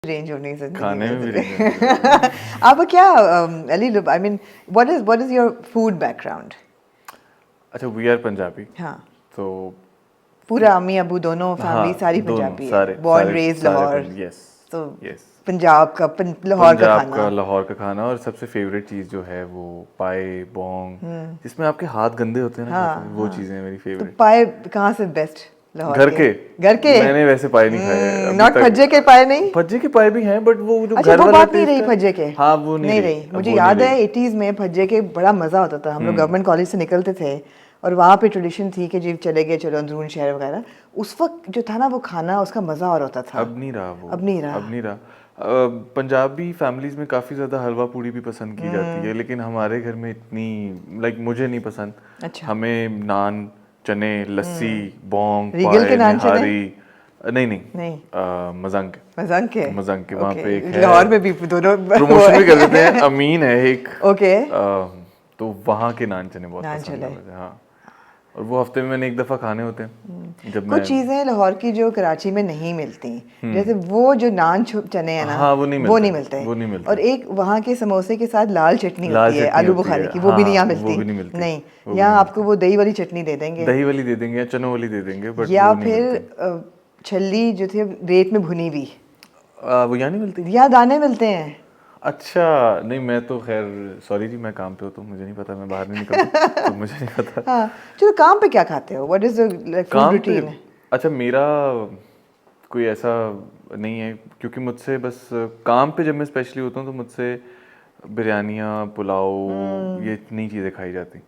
Range होनी खाने में भी जिंदगी रेंज में। आपका क्या Ali, I mean what is your food background? अच्छा, वी आर पंजाबी, हाँ, तो पूरा अम्मी अबू दोनों फैमिली हाँ सारी दोनों पंजाबी है, सारे बॉर्न सारे रेज सारे लाहौर, यस तो यस पंजाब का लाहौर का पंजाब खाना। का लाहौर का खाना। और सबसे फेवरेट चीज़ जो है वो पाए बोंग, जिसमें आपके हाथ गंदे होते हैं ना खाते हुए, वो चीज़ें हैं मेरी तो फेवरेट। पाए कहाँ से बेस्ट लाहौर घर के घर के मैंने वैसे पाए नहीं खाए अभी नॉट तक। भज्जे के पाए नहीं? भज्जे के पाए भी हैं, बट वो जो अच्छा, घर वो वाला बात नहीं टेस्ट रही है, भज्जे के। हाँ वो नहीं रही। अब मुझे वो नहीं याद है रही। 80s में भज्जे के बड़ा मजा होता था। हम लोग गवर्नमेंट कॉलेज से निकलते थे और वहाँ पे ट्रेडिशन थी कि जी चले गए, चलो अंदरून शहर वगैरह। उस वक्त जो था ना वो खाना, उसका मजा और होता था। अब नहीं रहा वो, अब नहीं रहा। अब नहीं रहा। पंजाबी फैमिलीज में काफ़ी ज़्यादा हलवा पूड़ी भी पसंद की जाती है, लेकिन हमारे घर में इतनी लाइक मुझे नहीं पसंद। अच्छा। हमें नान, चने, लस्सी, बोंग, रीगल के पाए, नान चने? निहारी, नहीं नहीं, नहीं, मजंग मजाक के। मजंग के वहाँ ओके, पे एक है, लाहौर में भी दोनों प्रमोशन भी कर देते हैं, अमीन है एक, ओके, तो वहाँ के नान चने बहुत नान पसंद है चले। मुझे। हाँ, और वो हफ्ते में मैंने एक दफ़ा खाने होते हैं जब कुछ मैं। चीज़ें लाहौर की जो कराची में नहीं मिलती, जैसे वो जो नान चने हैं ना, हाँ वो नहीं वो मिलते, नहीं मिलते। वो नहीं मिलते। और एक वहाँ के समोसे के साथ लाल चटनी लाल होती है, चटनी आलू होती बुखारे है, की, वो भी नहीं यहाँ हाँ वो मिलती। भी नहीं मिलती, नहीं, वो भी यहाँ नहीं आपको मिलती। वो दही वाली चटनी दे देंगे, दही वाली दे देंगे या चनों वाली दे देंगे, बट या वो नहीं फिर मिलती। छल्ली जो थी रेत में भुनी हुई, वो यहाँ नहीं मिलती। या दाने मिलते हैं। अच्छा, नहीं मैं तो खैर सॉरी जी, मैं काम पे हूँ तो मुझे नहीं पता, मैं बाहर नहीं निकलता तो मुझे नहीं पता। हाँ, चलो काम पे क्या खाते हो? व्हाट इज द फूड काम पे, रूटीन? अच्छा मेरा कोई ऐसा नहीं है, क्योंकि मुझसे बस काम पे जब मैं स्पेशली होता हूँ तो मुझसे बिरयानियाँ, पुलाव, ये इतनी चीज़ें खाई जाती।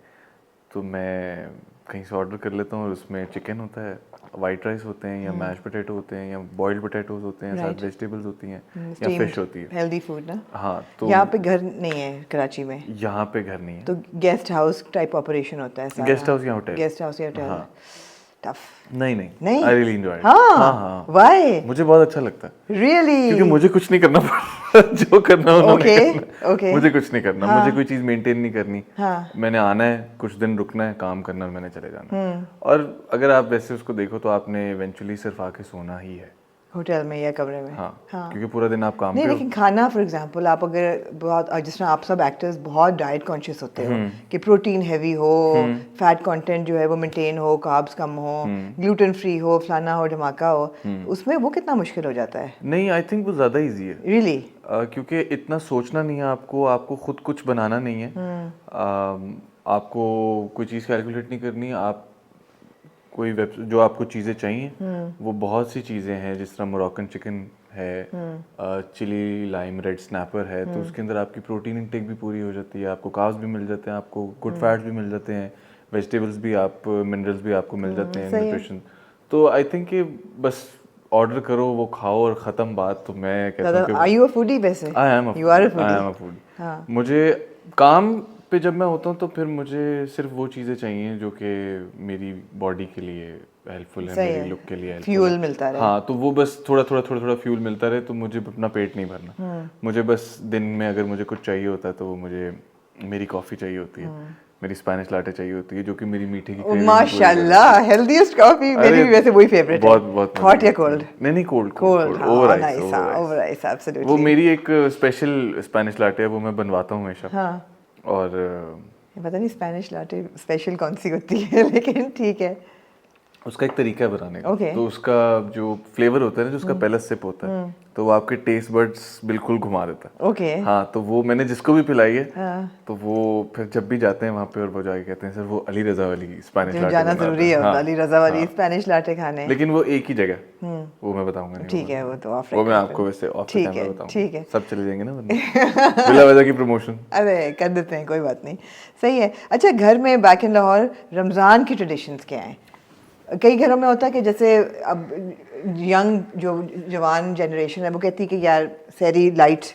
तो मैं कहीं से ऑर्डर कर लेता हूँ और उसमें चिकन होता है, वाइट राइस होते हैं, या मैश पोटैटो होते हैं, या बॉइल्ड पोटैटोज होते हैं, साथ वेजिटेबल्स होती हैं, या फिश होती है। हेल्दी फूड ना। हाँ, तो यहाँ पे घर नहीं है कराची में, यहाँ पे घर नहीं है, तो गेस्ट हाउस टाइप ऑपरेशन होता है सारा। गेस्ट हाउस या होटल। गेस्ट हाउस या होटल। हाँ, टफ। नहीं नहीं, नहीं, आई रियली एंजॉय इट। हाँ, हाँ हाँ, व्हाई? मुझे बहुत अच्छा लगता है, रियली? क्योंकि मुझे कुछ नहीं करना पड़ता जो करना उन्होंने ओके करना। ओके, मुझे कुछ नहीं करना, हाँ, मुझे कोई चीज़ मेंटेन नहीं करनी। हाँ, मैंने आना है, कुछ दिन रुकना है, काम करना है, मैंने चले जाना है। और अगर आप वैसे उसको देखो तो आपने इवेंचुअली सिर्फ आके सोना ही है। होटल में या कमरे में। हाँ, हाँ, क्योंकि पूरा दिन आप काम नहीं पे हो। लेकिन खाना फॉर एग्जांपल आप अगर बहुत, जिस तरह आप सब एक्टर्स बहुत डाइट कॉन्शियस होते हो कि प्रोटीन हैवी हो, फैट कंटेंट जो है वो मेंटेन हो, कार्ब्स कम हो, ग्लूटेन फ्री हो, फलाना हो, धमाका हो, उसमें वो कितना मुश्किल हो जाता है? नहीं, आई थिंक वो ज़्यादा ईजी है। रियली? क्योंकि इतना सोचना नहीं है आपको, आपको खुद कुछ बनाना नहीं है। आपको कोई चीज़ कैलकुलेट नहीं करनी, आप कोई वेब जो आपको चीज़ें चाहिए वो बहुत सी चीज़ें हैं, जिस तरह मोरक्कन चिकन है, चिली लाइम रेड स्नैपर है, तो उसके अंदर आपकी प्रोटीन इंटेक भी पूरी हो जाती है, आपको कार्ब्स भी मिल जाते हैं, आपको गुड फैट्स भी मिल जाते हैं, वेजिटेबल्स भी, आप मिनरल्स भी आपको मिल जाते हैं, न्यूट्रिशन। तो आई थिंक कि बस ऑर्डर करो, वो खाओ और ख़त्म बात। तो मैं कहता हूँ कि आर यू अ फूडी? वैसे I am a you are a foodie, I am a foodie? Foodie. हाँ, मुझे काम पे जब मैं होता हूँ तो फिर मुझे सिर्फ वो चीज़ें चाहिए जो कि मेरी बॉडी के लिए हेल्पफुल है, मेरी लुक के लिए हेल्पफुल फ्यूल है। मिलता रहे। हाँ, तो वो बस थोड़ा फ्यूल मिलता रहे, तो मुझे अपना पेट नहीं भरना। मुझे बस दिन में अगर मुझे कुछ चाहिए होता है तो वो मुझे मेरी कॉफ़ी चाहिए होती है, मेरी स्पेनिश लाटे चाहिए होती है, जो कि मेरी मीठे की क्रेविंग पूरी कर देती है। माशाल्लाह, हेल्दीएस्ट कॉफी मेरी अरे भी वैसे वही फेवरेट है। बहुत बहुत हॉट या कोल्ड? नहीं, कोल्ड कोल्ड, ओवर हाँ, आइस, नाइस, हाँ, ओवर आइस, वो एब्सोल्युटली। मेरी एक स्पेशल स्पेनिश लाटे है, वो मैं बनवाता हूँ हमेशा। हाँ, और पता नहीं स्पेनिश लाटे स्पेशल कौन सी होती है, लेकिन ठीक है। उसका एक तरीका है बनाने का। ओके। तो उसका जो फ्लेवर होता है ना, जो उसका पहला सिप होता है, तो वो आपके टेस्ट बड्स बिल्कुल घुमा देता है। ओके। हाँ, तो वो मैंने जिसको भी पिलाई है, हाँ, तो वो फिर जब भी जाते हैं वहाँ पे और वो जाके कहते हैं सर वो अली रजा वाली स्पेनिश जो लाटे जाना बनाता जरूरी है हाँ, अली रजा वाली हाँ। स्पेनिश लाटे खाने। लेकिन वो एक ही जगह, वो मैं बताऊंगा नहीं। ठीक है, वो तो ऑफ वो मैं रिकॉर्ड आपको वैसे ऑफ द ठीक कैमरा है, बताऊंगा। ठीक है। सब चले जाएंगे ना वरना बिला वजह की प्रमोशन। अरे कर देते हैं, कोई बात नहीं, सही है। अच्छा, घर में बैक इन लाहौर रमज़ान की ट्रेडिशंस क्या हैं? कई घरों में होता है कि जैसे अब यंग जो जवान जनरेशन है वो कहती है कि यार सहरी लाइट,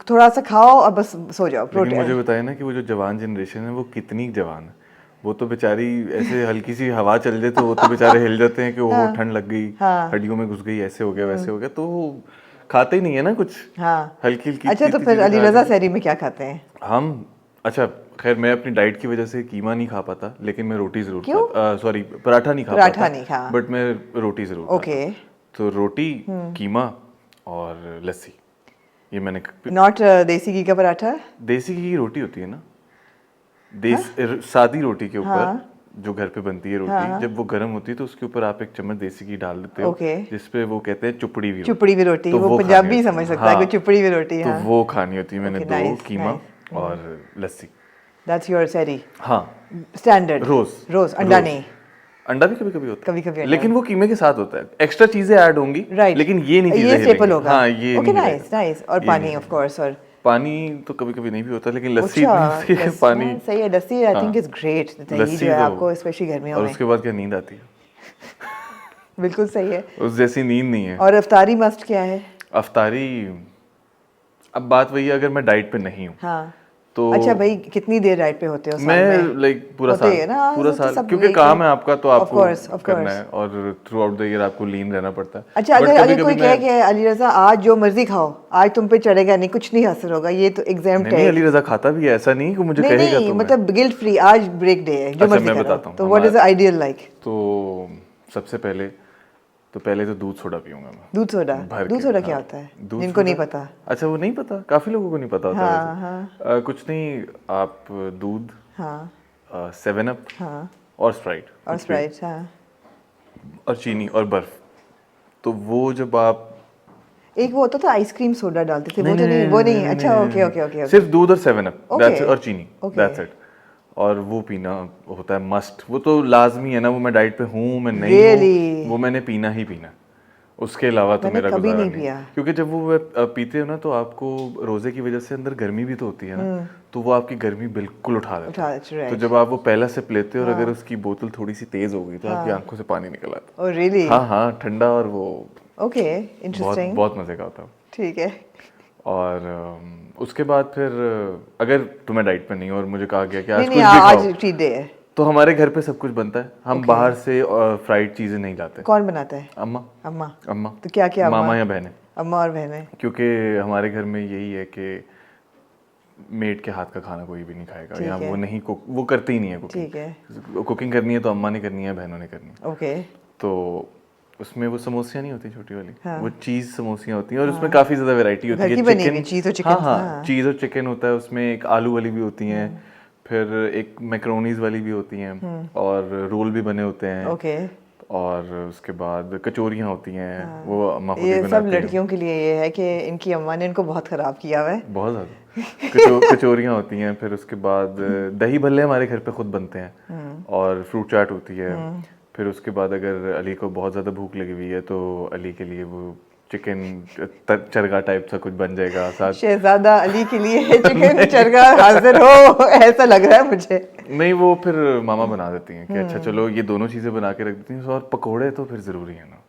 थोड़ा सा खाओ और बस सो जाओ। लेकिन मुझे बताया ना कि वो जो जवान जनरेशन है वो कितनी जवान है। वो तो बेचारी ऐसे हल्की सी हवा चल जाए तो वो तो बेचारे हिल जाते हैं कि वो ठंड लग गई, हड्डियों में घुस गई, ऐसे हो गया वैसे हो गया, तो वो खाते ही नहीं है ना कुछ। हाँ, हल्की हल्की अच्छा, तो फिर अली रजा सहरी में क्या खाते हैं? हम, अच्छा खैर मैं अपनी डाइट की वजह से कीमा नहीं खा पाता, लेकिन मैं रोटी जरूर क्यों? खाता, सॉरी पराठा नहीं खा पराठा पाता, नहीं खा, बट मैं रोटी जरूर खाता। ओके। तो रोटी, कीमा और लस्सी। ये मैंने नॉट देसी घी का पराठा। देसी घी की रोटी होती है ना, सादी रोटी के ऊपर जो घर पे बनती है रोटी, जब वो गर्म होती है तो उसके ऊपर आप एक चम्मच देसी घी डाल देते हो, ओके। जिसपे वो कहते हैं चुपड़ी भी चुपड़ी भी रोटी, तो वो खानी पंजाबी होती समझ है। सकता है हाँ, कि चुपड़ी भी रोटी। तो हाँ, वो खानी होती है मैंने Okay, दो, nice, कीमा nice. और लस्सी। दैट्स योर सैरी हाँ, स्टैंडर्ड। रोज अंडा नहीं। अंडा भी कभी कभी होता है, कभी-कभी अंडा। लेकिन वो कीमे के साथ होता है, एक्स्ट्रा चीजें ऐड होंगी, राइट, लेकिन ये नहीं चीजें ये स्टेपल हिलेंगी। होगा। हाँ, ये ओके, नहीं नाइस हिलेगा। नाइस। और ये पानी नहीं ऑफ कोर्स। और पानी तो कभी कभी नहीं भी होता, लेकिन लस्सी अच्छा, इतनी होती है, पानी। हाँ, सही है। लस्सी आई हाँ, थिंक इज ग्रेट। दही लस्सी जो है तो, आपको स्पेशली गर्मियों और में उसके बाद क्या नींद आती है, बिल्कुल सही है। उस जैसी नींद नहीं है। और अफ्तारी मस्ट क्या है? अफ्तारी, अब बात वही है, अगर मैं डाइट पे नहीं हूँ हाँ, तो अच्छा भाई, कितनी देर डाइट पे होते हो साल मैं में? लाइक पूरा होते साल, ही है ना, पूरा तो साल, सब क्योंकि यही काम तो। है आपका तो Of आपको course, of करना course. है, और थ्रू आउट द ईयर आपको लीन रहना पड़ता है। अच्छा, But अगर कभी कोई कभी कहे कि अली रजा आज जो मर्जी खाओ, आज तुम पे चढ़ेगा नहीं, कुछ नहीं हासिल होगा, ये तो एग्जाम नहीं, अली रजा खाता भी है, ऐसा नहीं कि मुझे नहीं कहेगा नहीं, तो मैं। मतलब गिल्ट फ्री, आज ब्रेक डे है, जो अच्छा, मर्जी मैं करो। बताता हूँ तो व्हाट इज आइडियल लाइक? तो सबसे पहले तो दूध सोडा पीऊंगा मैं, दूध सोडा। भर दूध के। सोडा हाँ, क्या होता है दूध जिनको नहीं सोडा। पता? अच्छा, वो नहीं पता, काफी लोगों को नहीं पता होता हाँ, वैसे। कुछ नहीं, आप दूध, हाँ 7 अप हाँ। और स्प्राइट, और स्प्राइट। हाँ, और चीनी और बर्फ, तो वो जब आप, एक वो होता था आइसक्रीम सोडा डालते थे, वो नहीं तो नहीं नहीं, वो नहीं। अच्छा, ओके ओके ओके। सिर्फ दूध और 7 अप, Okay. दैट्स इट, और चीनी, Okay. That's it. और वो पीना होता है मस्ट, वो तो लाजमी है ना, वो मैं डाइट पे हूँ मैं नहीं Really? हूँ, वो मैंने पीना ही पीना, उसके अलावा तो मैंने मेरा कभी गुजारा नहीं नहीं पिया। है। क्योंकि जब वो पीते हो ना, तो आपको रोजे की वजह से अंदर गर्मी भी तो होती है ना, तो वो आपकी गर्मी बिल्कुल उठा देता है। अच्छा, तो जब आप वो पहला सिप लेते हो और अगर उसकी बोतल थोड़ी सी तेज हो गई तो आपकी आंखों से पानी निकल आता ओह रियली? है। हाँ हाँ, ठंडा, और वो ओके, बहुत इंटरेस्टिंग। बहुत मजे का होता है। ठीक है। और उसके बाद फिर अगर तुम्हें डाइट पे नहीं हो और मुझे कहा गया कि आज नहीं कुछ नहीं, भी आज खाओ, चीट डे है। तो हमारे घर पे सब कुछ बनता है, हम Okay. बाहर से फ्राइड चीजें नहीं लाते। कौन बनाता है? अम्मा, अम्मा। अम्मा, तो क्या क्या अम्मा? मामा या बहनें, अम्मा और बहनें। क्योंकि हमारे घर में यही है कि मेड के हाथ का खाना कोई भी नहीं खाएगा, ठीक या है। वो नहीं कुक, वो करते ही नहीं है कुकिंग। ठीक है। कुकिंग करनी है तो अम्मा ने करनी है, बहनों ने करनी है। ओके। तो उसमें वो समोसियाँ नहीं होती छोटी वाली, हाँ। वो चीज़ समोसियाँ होती हैं, और उसमें काफ़ी ज़्यादा वैरायटी होती घर है। की बनी हुई चीज़ और चिकन। हाँ हाँ, हाँ। चीज़ और चिकन होता है उसमें, एक आलू वाली भी होती हैं, फिर एक मैक्रोनीज वाली भी होती हैं, और रोल भी बने होते हैं। ओके। और उसके बाद कचौरियाँ होती हैं, वो अम्मा खुद ही ये सब बनाती हैं। लड़कियों के लिए ये है कि इनकी अम्मा ने इनको बहुत खराब किया हुआ है। बहुत ज़्यादा कचौरियाँ होती हैं, फिर उसके बाद दही भल्ले हमारे घर पे खुद बनते हैं, और फ्रूट चाट होती है। फिर उसके बाद अगर अली को बहुत ज़्यादा भूख लगी हुई है तो अली के लिए वो चिकन चरगा टाइप सा कुछ बन जाएगा साथ। शहजादा अली के लिए चिकन चरगा हाजिर हो, ऐसा लग रहा है मुझे। नहीं, वो फिर मामा बना देती हैं कि अच्छा चलो ये दोनों चीज़ें बना के रख देती हैं, और पकोड़े तो फिर ज़रूरी है ना,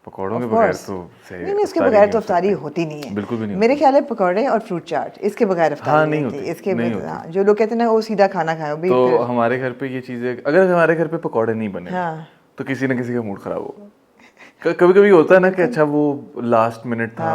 पकौड़ों के बगैर तो नहीं नहीं, उसके बगैर तो अफ्तारी होती नहीं है, बिल्कुल भी नहीं मेरे ख्याल है। पकौड़े और फ्रूट चाट, इसके बगैर अफ्तारी हाँ, नहीं नहीं होती। होती, इसके नहीं बगैर- होती। हाँ, जो लोग कहते हैं ना वो सीधा खाना खाओ भी। तो हमारे घर पे ये चीज़ें, अगर हमारे घर पे पकौड़े नहीं बने हाँ। तो किसी न किसी का मूड खराब होगा। कभी कभी होता है ना कि अच्छा वो लास्ट मिनट था,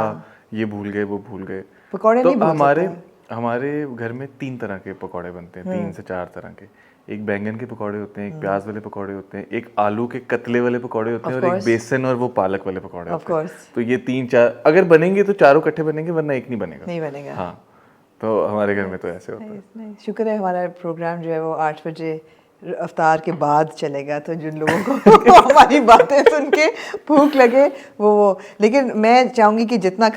ये भूल गए वो भूल गए। पकौड़े तो नहीं भूल हमारे घर में 3 तरह के पकौड़े बनते हैं, 3 से 4 तरह के। एक बैंगन के पकौड़े होते हैं, एक प्याज वाले पकौड़े होते हैं, एक आलू के कतले वाले पकौड़े होते हैं, और एक बेसन और वो पालक वाले पकौड़े होते हैं। तो ये 3-4 अगर बनेंगे तो चारों इकट्ठे बनेंगे, वरना एक नहीं बनेगा। नहीं बनेगा। हाँ, तो हमारे घर में तो ऐसे होता है। नहीं, शुक्र है हमारा प्रोग्राम जो है वो 8 बजे अफ्तार के बाद चलेगा, तो जिन लोगों को हमारी बातें सुन के भूख लगे वो लेकिन मैं चाहूँगी कि जितना